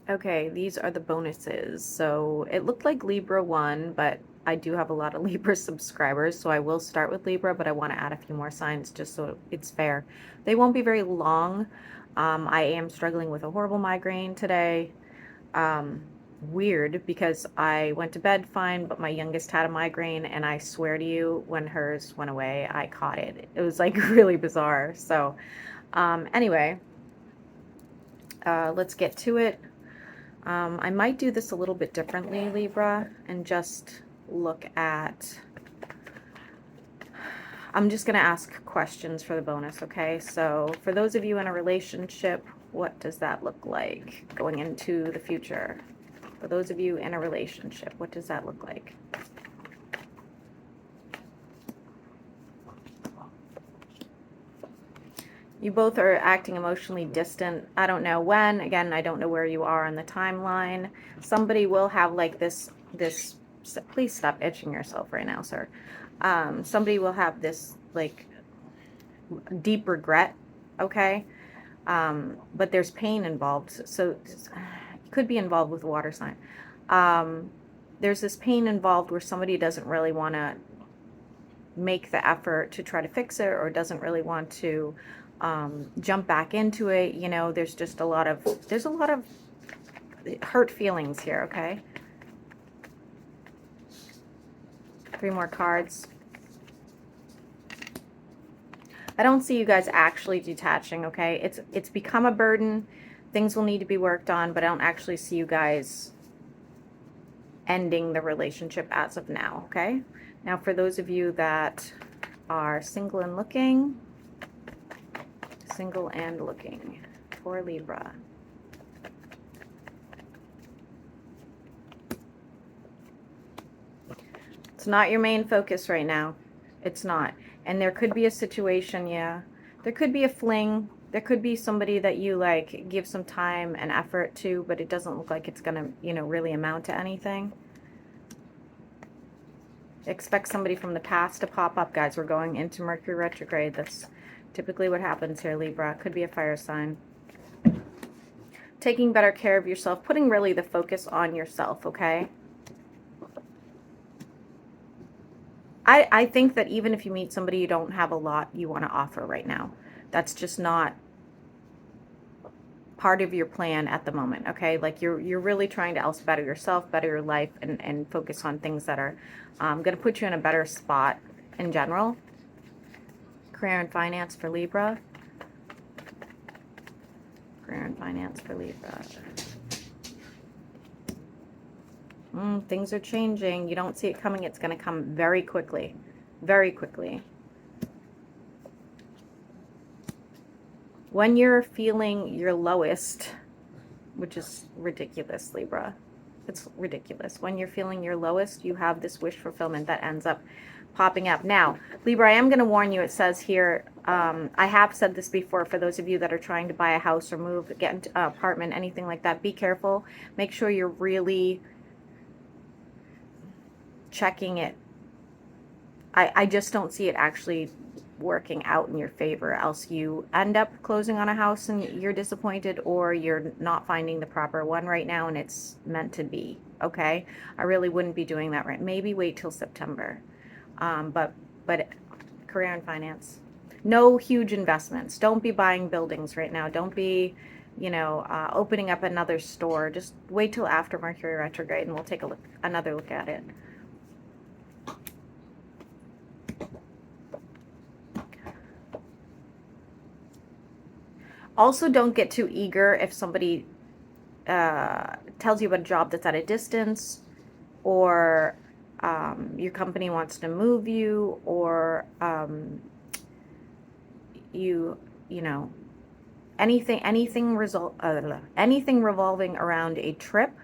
Okay, these are the bonuses. So it looked like Libra won, but I do have a lot of Libra subscribers, so I will start with Libra, but I want to add a few more signs just so it's fair. They won't be very long. I am struggling with a horrible migraine today. Um, Weird because I went to bed fine, but my youngest had a migraine, and I swear to you, when hers went away, I caught it. It was like really bizarre. So, anyway, let's get to it. I might do this a little bit differently, Libra, and just look at, I'm just going to ask questions for the bonus, okay? So for those of you in a relationship, what does that look like going into the future? For those of you in a relationship, what does that look like? You both are acting emotionally distant. I don't know when. Again, I don't know where you are on the timeline. Somebody will have like this, please stop itching yourself right now, sir. Somebody will have this like deep regret, okay? But there's pain involved. So you could be involved with a water sign. There's this pain involved where somebody doesn't really want to make the effort to try to fix it, or doesn't really want to jump back into it. You know, there's just there's a lot of hurt feelings here, okay? 3 more cards. I don't see you guys actually detaching, okay? It's become a burden. Things will need to be worked on, but I don't actually see you guys ending the relationship as of now, okay? Now, for those of you that are single and looking for Libra. It's not your main focus right now. It's not. And there could be a situation, yeah. There could be a fling. There could be somebody that you like give some time and effort to, but it doesn't look like it's going to, you know, really amount to anything. Expect somebody from the past to pop up, guys. We're going into Mercury retrograde. That's typically what happens here, Libra. Could be a fire sign. Taking better care of yourself, putting really the focus on yourself, okay? I think that even if you meet somebody, you don't have a lot you want to offer right now. That's just not part of your plan at the moment, okay? Like you're really trying to also better yourself, better your life, and focus on things that are going to put you in a better spot in general. Career and finance for Libra. Career and finance for Libra. Things are changing. You don't see it coming. It's going to come very quickly. Very quickly. When you're feeling your lowest, which is ridiculous, Libra. It's ridiculous. When you're feeling your lowest, you have this wish fulfillment that ends up popping up. Now, Libra, I am going to warn you. It says here, I have said this before, for those of you that are trying to buy a house or move, get into an apartment, anything like that, be careful. Make sure you're really checking it. I just don't see it actually working out in your favor, else you end up closing on a house and you're disappointed, or you're not finding the proper one right now and it's meant to be, okay? I really wouldn't be doing that right. Maybe wait till September. But career and finance, no huge investments. Don't be buying buildings right now. Don't be, you know, opening up another store. Just wait till after Mercury retrograde and we'll take another look at it. Also, don't get too eager if somebody tells you about a job that's at a distance, or your company wants to move you, or you know, anything revolving around a trip,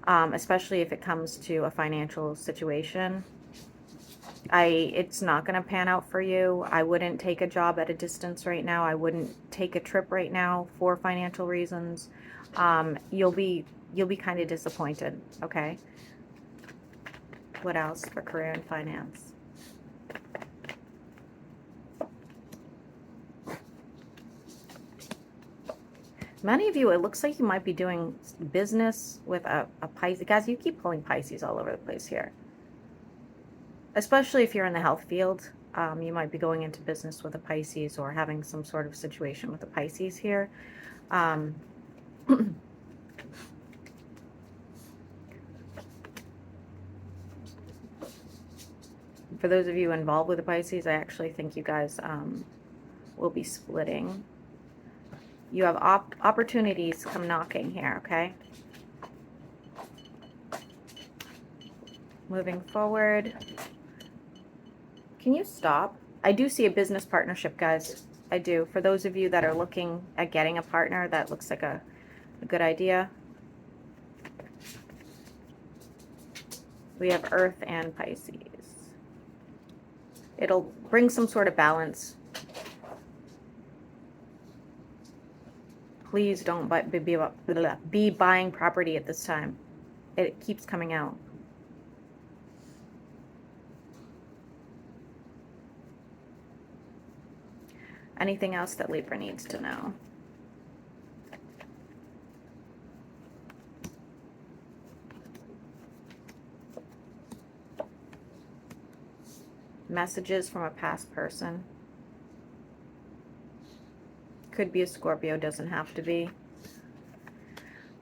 especially if it comes to a financial situation. It's not going to pan out for you. I wouldn't take a job at a distance right now. I wouldn't take a trip right now for financial reasons. You'll be kind of disappointed, okay? What else for career and finance? Many of you, it looks like you might be doing business with a Pisces. Guys, you keep pulling Pisces all over the place here. Especially if you're in the health field. You might be going into business with a Pisces or having some sort of situation with a Pisces here. For those of you involved with the Pisces, I actually think you guys will be splitting. You have opportunities come knocking here, okay? Moving forward. Can you stop? I do see a business partnership, guys. I do. For those of you that are looking at getting a partner, that looks like a good idea. We have Earth and Pisces. It'll bring some sort of balance. Please don't be buying property at this time. It keeps coming out. Anything else that Libra needs to know? Messages from a past person. Could be a Scorpio, doesn't have to be.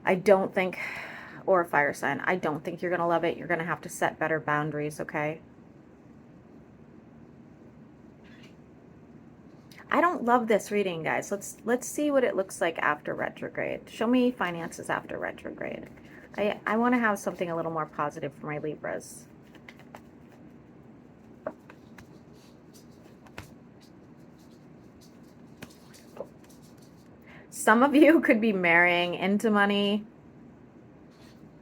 I don't think, or a fire sign, I don't think you're going to love it. You're going to have to set better boundaries, okay? I don't love this reading, guys. Let's see what it looks like after retrograde. Show me finances after retrograde. I want to have something a little more positive for my Libras. Some of you could be marrying into money,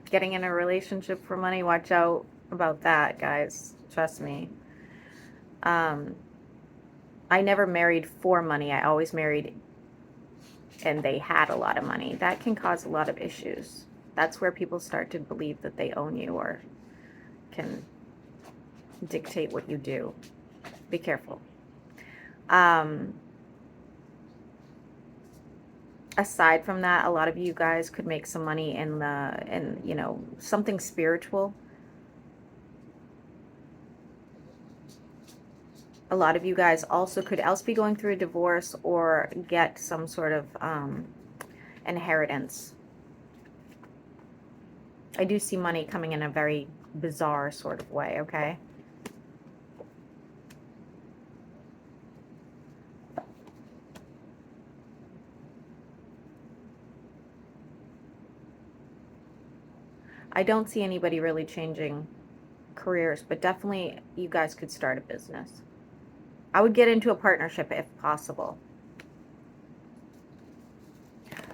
getting in a relationship for money. Watch out about that, guys. Trust me. I never married for money. I always married and they had a lot of money. That can cause a lot of issues. That's where people start to believe that they own you or can dictate what you do. Be careful. Aside from that, a lot of you guys could make some money in you know, something spiritual. A lot of you guys also could else be going through a divorce or get some sort of inheritance. I do see money coming in a very bizarre sort of way, okay? I don't see anybody really changing careers, but definitely you guys could start a business. I would get into a partnership if possible.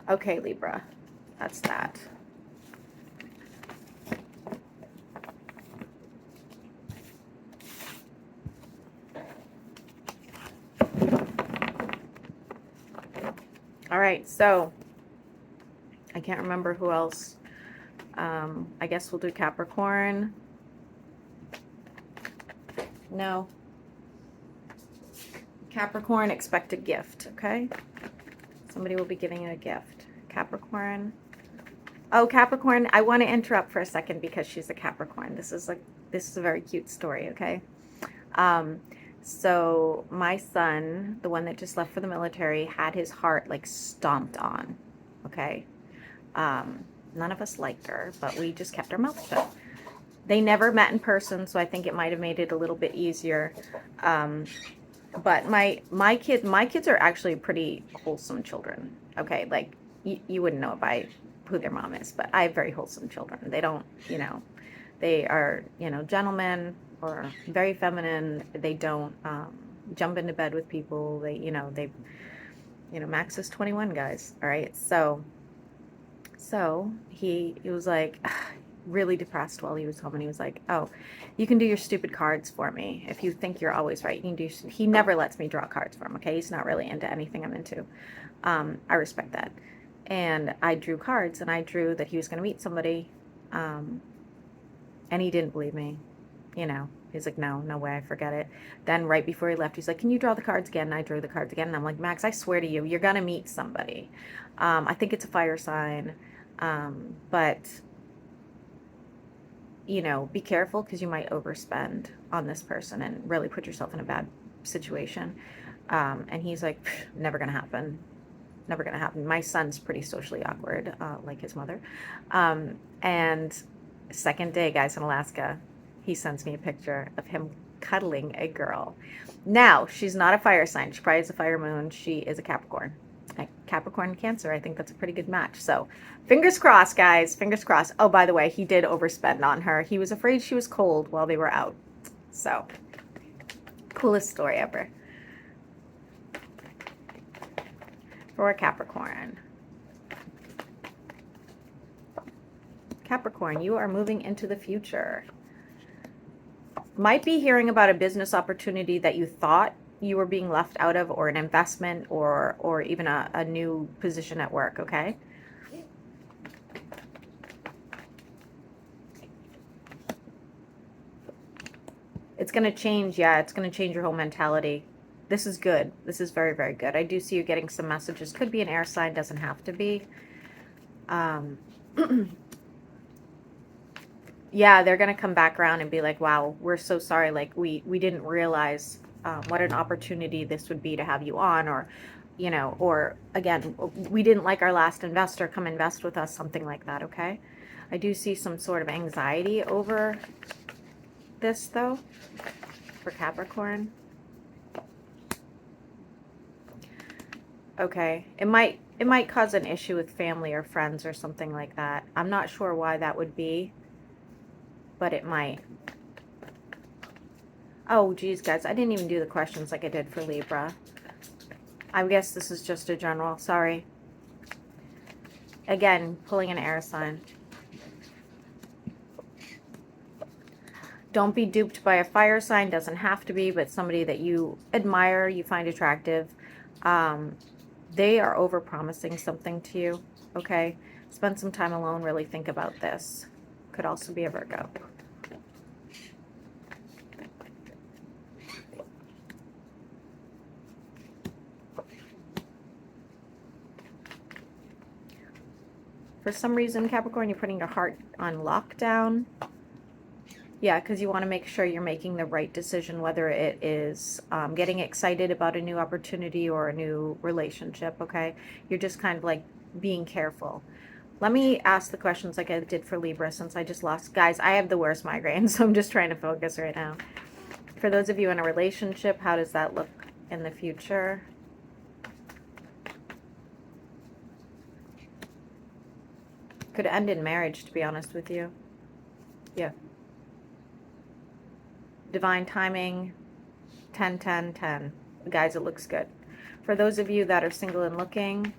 Okay, Libra, that's that. All right, so I can't remember who else. I guess we'll do Capricorn. No. Capricorn, expect a gift, okay? Somebody will be giving you a gift. Capricorn. Oh, Capricorn, I want to interrupt for a second because she's a Capricorn. This is a very cute story, okay? So my son, the one that just left for the military, had his heart like stomped on, okay? None of us liked her, but we just kept our mouth shut. They never met in person, so I think it might have made it a little bit easier. But my kids are actually pretty wholesome children. Okay, like you wouldn't know it by who their mom is, but I have very wholesome children. They don't, you know, they are, you know, gentlemen or very feminine. They don't jump into bed with people. They, you know, Max is 21, guys. All right, so he was like really depressed while he was home, and he was like, oh, you can do your stupid cards for me if you think you're always right. You can do. He never lets me draw cards for him, okay? He's not really into anything I'm into. I respect that. And I drew cards, and I drew that he was going to meet somebody, and he didn't believe me, you know. He's like, no, no way, forget it. Then right before he left, he's like, can you draw the cards again? And I drew the cards again. And I'm like, Max, I swear to you, you're going to meet somebody. I think it's a fire sign. But, you know, be careful because you might overspend on this person and really put yourself in a bad situation. And he's like, never going to happen. Never going to happen. My son's pretty socially awkward, like his mother. And second day, guys, in Alaska, he sends me a picture of him cuddling a girl. Now, she's not a fire sign. She probably is a fire moon. She is a Capricorn. Capricorn Cancer. I think that's a pretty good match. So fingers crossed, guys. Fingers crossed. Oh, by the way, he did overspend on her. He was afraid she was cold while they were out. So coolest story ever. For Capricorn. Capricorn, you are moving into the future. Might be hearing about a business opportunity that you thought you were being left out of, or an investment, or even a new position at work, okay? It's going to change, yeah, it's going to change your whole mentality. This is good. This is very, very good. I do see you getting some messages. Could be an air sign, doesn't have to be. Yeah, they're going to come back around and be like, wow, we're so sorry. Like, we didn't realize what an opportunity this would be to have you on, or, you know, or again, we didn't like our last investor, come invest with us, something like that, okay? I do see some sort of anxiety over this, though, for Capricorn. Okay, it might cause an issue with family or friends or something like that. I'm not sure why that would be, but it might. Oh, geez, guys, I didn't even do the questions like I did for Libra. I guess this is just a general, sorry. Again, pulling an air sign. Don't be duped by a fire sign, doesn't have to be, but somebody that you admire, you find attractive. They are over-promising something to you, okay? Spend some time alone, really think about this. Could also be a Virgo. For some reason, Capricorn, you're putting your heart on lockdown. Yeah, because you want to make sure you're making the right decision, whether it is getting excited about a new opportunity or a new relationship, okay? You're just kind of like being careful. Let me ask the questions like I did for Libra, since I just lost. Guys, I have the worst migraine, so I'm just trying to focus right now. For those of you in a relationship, how does that look in the future? Could end in marriage, to be honest with you. Yeah. Divine timing, 10, 10, 10. Guys, it looks good. For those of you that are single and looking,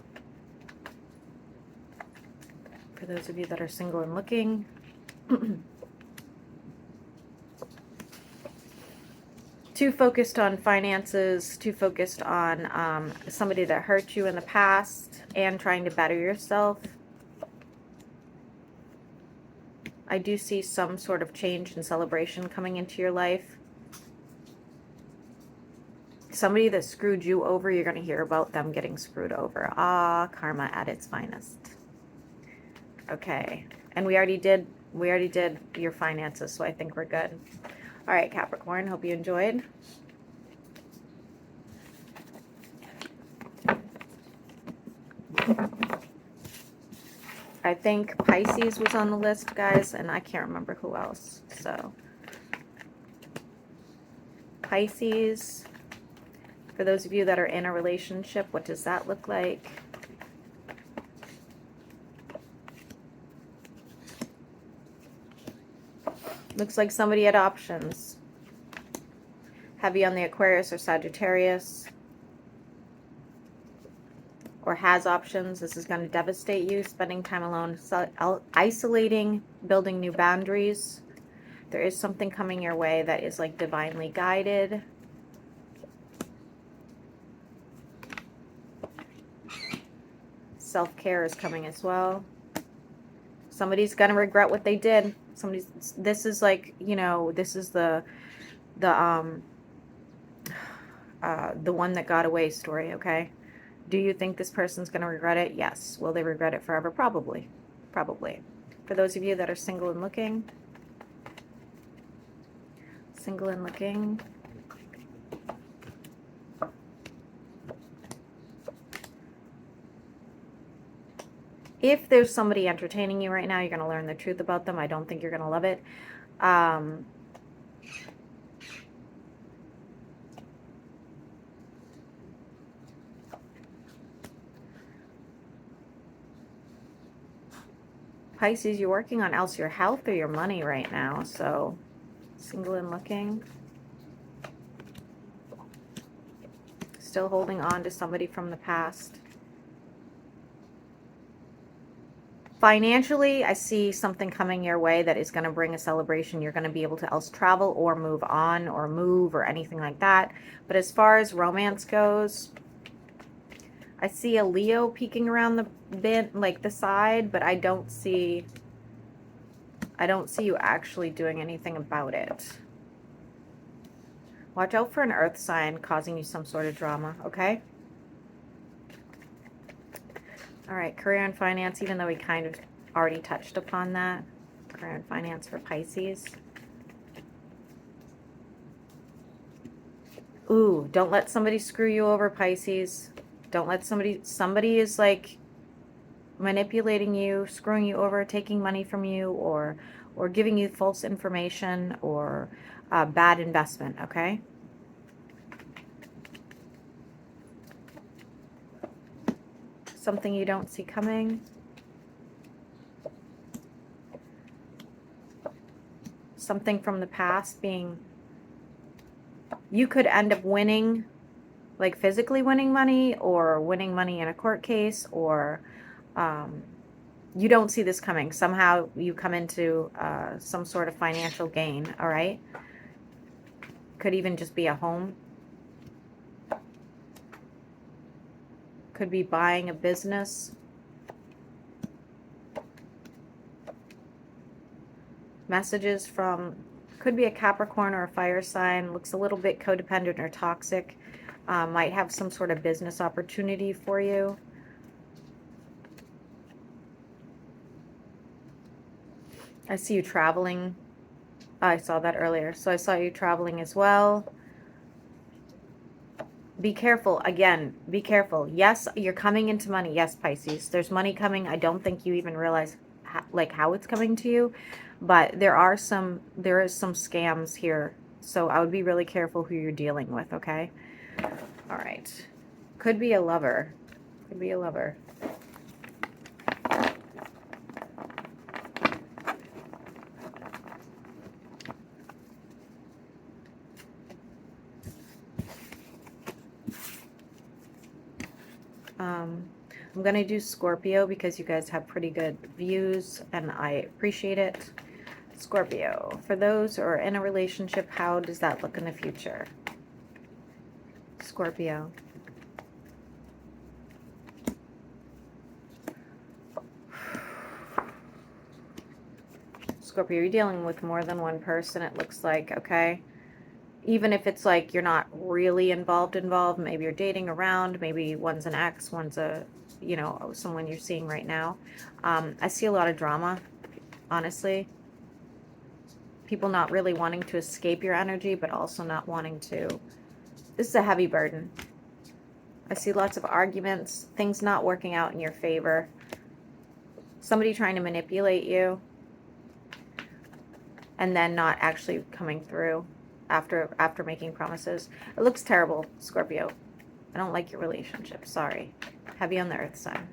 too focused on finances, too focused on somebody that hurt you in the past and trying to better yourself. I do see some sort of change and celebration coming into your life. Somebody that screwed you over, you're going to hear about them getting screwed over. Ah, karma at its finest. Okay. And we already did your finances, so I think we're good. All right, Capricorn, hope you enjoyed. I think Pisces was on the list, guys, and I can't remember who else. So, Pisces, for those of you that are in a relationship, what does that look like? Looks like somebody had options. Heavy on the Aquarius or Sagittarius. Or has options. This is going to devastate you. Spending time alone, isolating, building new boundaries. There is something coming your way that is like divinely guided. Self-care is coming as well. Somebody's going to regret what they did. this is like, you know, this is the one that got away story, okay? Do you think this person's going to regret it? Yes. Will they regret it forever? Probably. Probably. For those of you that are single and looking, if there's somebody entertaining you right now, you're going to learn the truth about them. I don't think you're going to love it. Pisces, you're working on else your health or your money right now. So, single and looking. Still holding on to somebody from the past. Financially, I see something coming your way that is going to bring a celebration. You're going to be able to else travel or move on or move or anything like that. But as far as romance goes, I see a Leo peeking around the bit, like the side, but I don't see you actually doing anything about it. Watch out for an earth sign causing you some sort of drama, okay? All right, career and finance, even though we kind of already touched upon that. Career and finance for Pisces. Ooh, don't let somebody screw you over, Pisces. Don't let somebody is like manipulating you, screwing you over, taking money from you, or giving you false information, or bad investment, okay? Something you don't see coming. Something from the past being, you could end up winning, like physically winning money, or winning money in a court case, or you don't see this coming. Somehow you come into some sort of financial gain, all right? Could even just be a home. Could be buying a business. Messages from, could be a Capricorn or a fire sign. Looks a little bit codependent or toxic. Might have some sort of business opportunity for you. I see you traveling. I saw that earlier. So I saw you traveling as well. Be careful. Again, be careful. Yes, you're coming into money. Yes, Pisces. There's money coming. I don't think you even realize how it's coming to you. But there is some scams here. So I would be really careful who you're dealing with, okay? All right. Could be a lover. Could be a lover. I'm going to do Scorpio because you guys have pretty good views and I appreciate it. Scorpio, for those who are in a relationship, how does that look in the future? Scorpio. Scorpio, you're dealing with more than one person, it looks like, okay? Even if it's like you're not really involved, maybe you're dating around, maybe one's an ex, one's a, you know, someone you're seeing right now. I see a lot of drama, honestly. People not really wanting to escape your energy, but also not wanting to. This is a heavy burden. I see lots of arguments, things not working out in your favor. Somebody trying to manipulate you and then not actually coming through after making promises. It looks terrible, Scorpio. I don't like your relationship. Sorry. Heavy on the earth sign.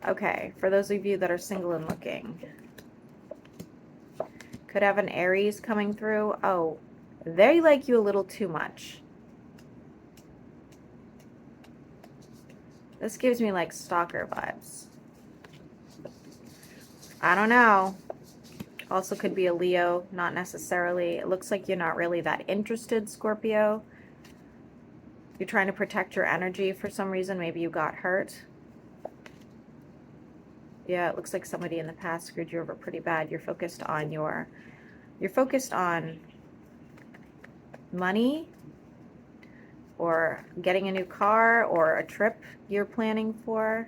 Okay, for those of you that are single and looking. Could have an Aries coming through. Oh, they like you a little too much. This gives me like stalker vibes. I don't know. Also could be a Leo, not necessarily. It looks like you're not really that interested, Scorpio. You're trying to protect your energy for some reason. Maybe you got hurt. Yeah, it looks like somebody in the past screwed you over pretty bad. You're focused on money, or getting a new car, or a trip you're planning for.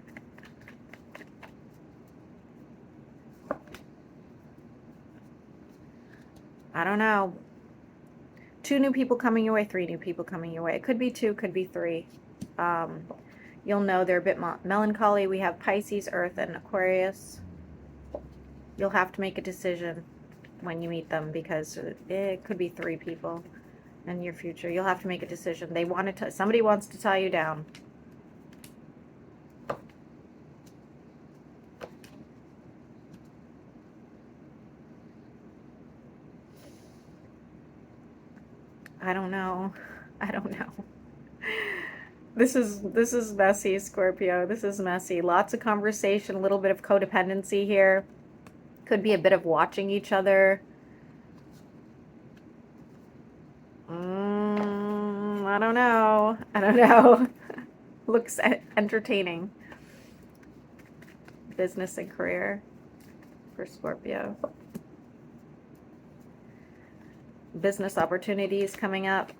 I don't know. 2 new people coming your way, 3 new people coming your way. It could be 2, could be 3. You'll know they're a bit melancholy. We have Pisces, Earth, and Aquarius. You'll have to make a decision when you meet them, because it could be 3 people in your future. You'll have to make a decision. Somebody wants to tie you down. I don't know. I don't know. This is messy, Scorpio. This is messy. Lots of conversation, a little bit of codependency here. Could be a bit of watching each other. I don't know. I don't know. Looks entertaining. Business and career for Scorpio. Business opportunities coming up.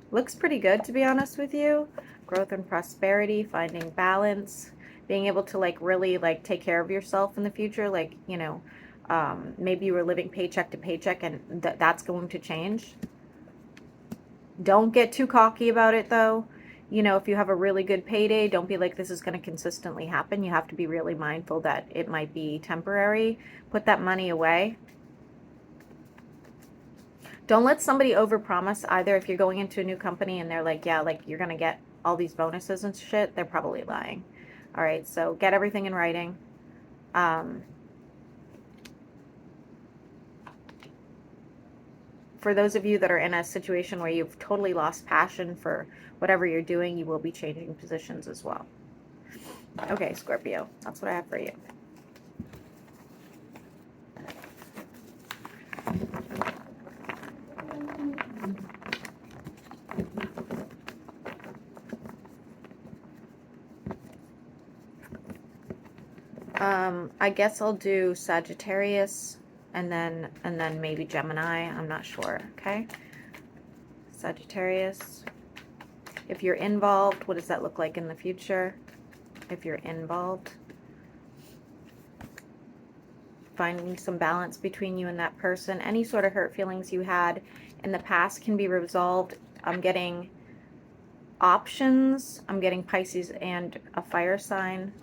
Looks pretty good, to be honest with you. Growth and prosperity, finding balance, being able to like really like take care of yourself in the future. Like, you know, maybe you were living paycheck to paycheck, and that's going to change. Don't get too cocky about it though. You know, if you have a really good payday, don't be like, this is going to consistently happen. You have to be really mindful that it might be temporary. Put that money away. Don't let somebody overpromise either. If you're going into a new company and they're like, yeah, like you're going to get all these bonuses and shit, they're probably lying. All right, so get everything in writing. For those of you that are in a situation where you've totally lost passion for whatever you're doing, you will be changing positions as well. Okay, Scorpio, that's what I have for you. I guess I'll do Sagittarius and then maybe Gemini. I'm not sure. Okay. Sagittarius. If you're involved, what does that look like in the future? If you're involved, finding some balance between you and that person. Any sort of hurt feelings you had in the past can be resolved. I'm getting options. I'm getting Pisces and a fire sign.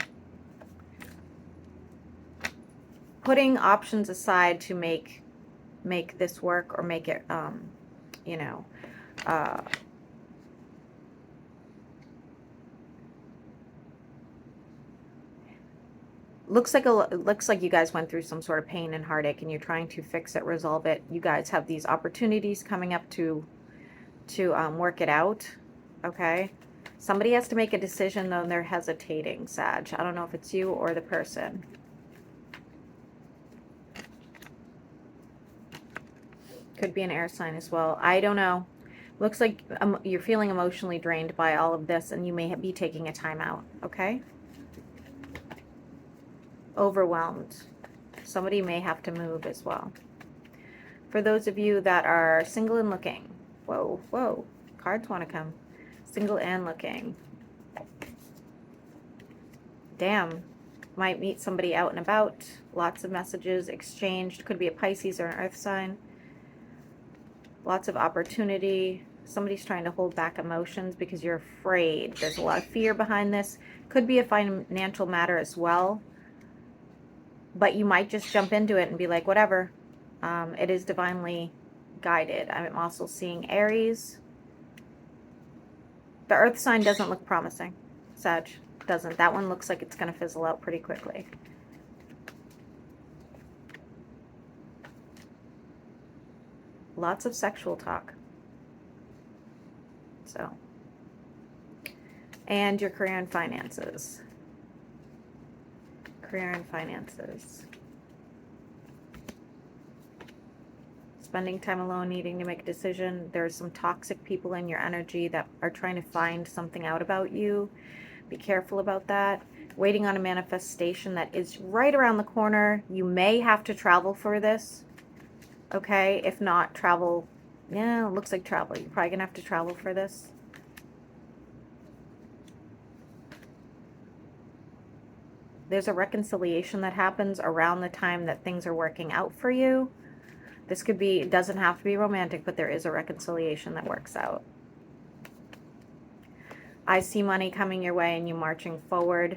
Putting options aside to make this work, or make it, you know, looks like you guys went through some sort of pain and heartache, and you're trying to fix it, resolve it. You guys have these opportunities coming up to work it out. Okay. Somebody has to make a decision though, and they're hesitating, Sag. I don't know if it's you or the person. Could be an air sign as well. I don't know. Looks like you're feeling emotionally drained by all of this, and you may be taking a time out. Okay. Overwhelmed. Somebody may have to move as well. For those of you that are single and looking. Whoa, whoa. Cards want to come. Single and looking. Damn. Might meet somebody out and about. Lots of messages exchanged. Could be a Pisces or an earth sign. Lots of opportunity. Somebody's trying to hold back emotions because you're afraid. There's a lot of fear behind this. Could be a financial matter as well. But you might just jump into it and be like, whatever. It is divinely guided. I'm also seeing Aries. The earth sign doesn't look promising. Sag doesn't. That one looks like it's going to fizzle out pretty quickly. Lots of sexual talk. So. And your career and finances. Career and finances. spending time alone, needing to make a decision. There's some toxic people in your energy that are trying to find something out about you. Be careful about that. Waiting on a manifestation that is right around the corner. You may have to travel for this. Okay, if not, travel. Yeah, it looks like travel. You're probably going to have to travel for this. There's a reconciliation that happens around the time that things are working out for you. This could be, it doesn't have to be romantic, but there is a reconciliation that works out. I see money coming your way and you marching forward.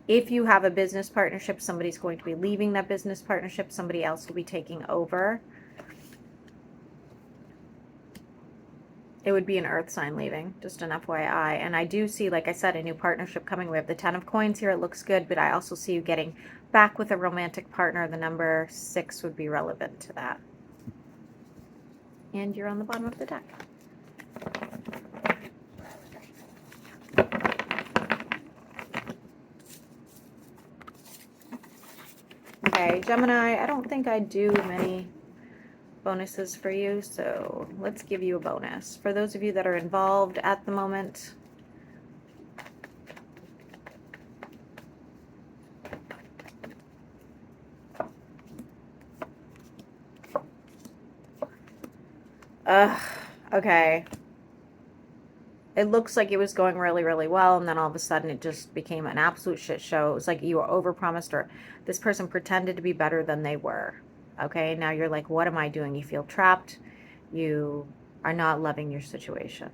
If you have a business partnership, somebody's going to be leaving that business partnership. Somebody else will be taking over. It would be an earth sign leaving, just an FYI. And I do see, like I said, a new partnership coming. We have the 10 of coins here. It looks good, but I also see you getting back with a romantic partner. The number 6 would be relevant to that. And you're on the bottom of the deck. Okay, Gemini, I don't think I do many bonuses for you, so let's give you a bonus. For those of you that are involved at the moment, okay. It looks like it was going really, really well, and then all of a sudden it just became an absolute shit show. It was like you were overpromised, or this person pretended to be better than they were. Okay, now you're like, what am I doing? You feel trapped. You are not loving your situation.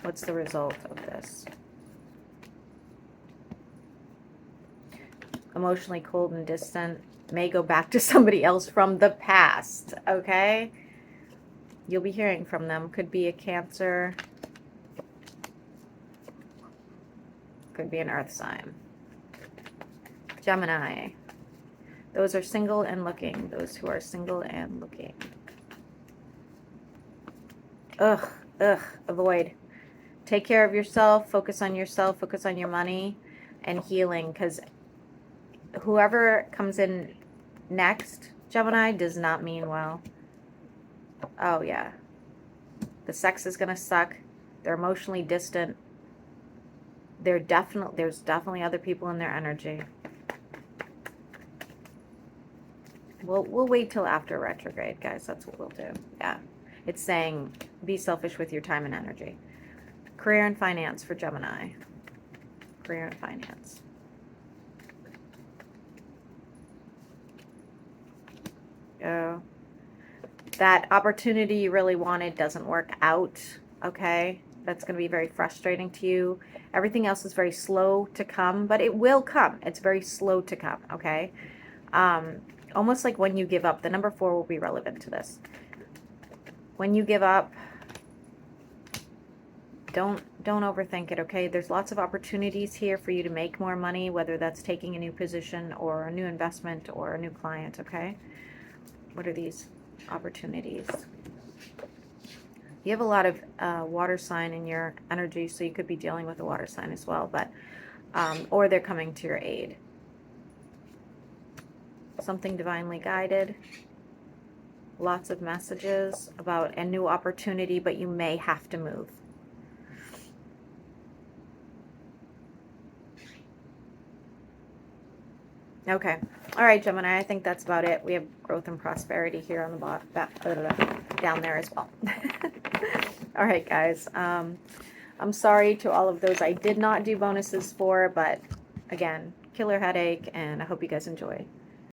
What's the result of this? Emotionally cold and distant. May go back to somebody else from the past. Okay? You'll be hearing from them. Could be a Cancer. Could be an earth sign. Gemini. Those are single and looking. Those who are single and looking. Avoid. Take care of yourself. Focus on yourself. Focus on your money and healing. Because whoever comes in next, Gemini, does not mean well. Oh, yeah. The sex is going to suck. They're emotionally distant. There's definitely other people in their energy. We'll wait till after retrograde, guys. That's what we'll do. Yeah. It's saying be selfish with your time and energy. Career and finance for Gemini. Career and finance. Oh. That opportunity you really wanted doesn't work out. Okay. That's going to be very frustrating to you. Everything else is very slow to come, but it will come. It's very slow to come. Okay. Almost like when you give up. The number 4 will be relevant to this. When you give up, don't overthink it, okay? There's lots of opportunities here for you to make more money, whether that's taking a new position or a new investment or a new client, okay? What are these opportunities? You have a lot of water sign in your energy, so you could be dealing with a water sign as well, but or they're coming to your aid. Something divinely guided. Lots of messages about a new opportunity, but you may have to move. Okay. All right, Gemini, I think that's about it. We have growth and prosperity here on the bottom, down there as well. All right, guys. I'm sorry to all of those I did not do bonuses for, but again, killer headache, and I hope you guys enjoy.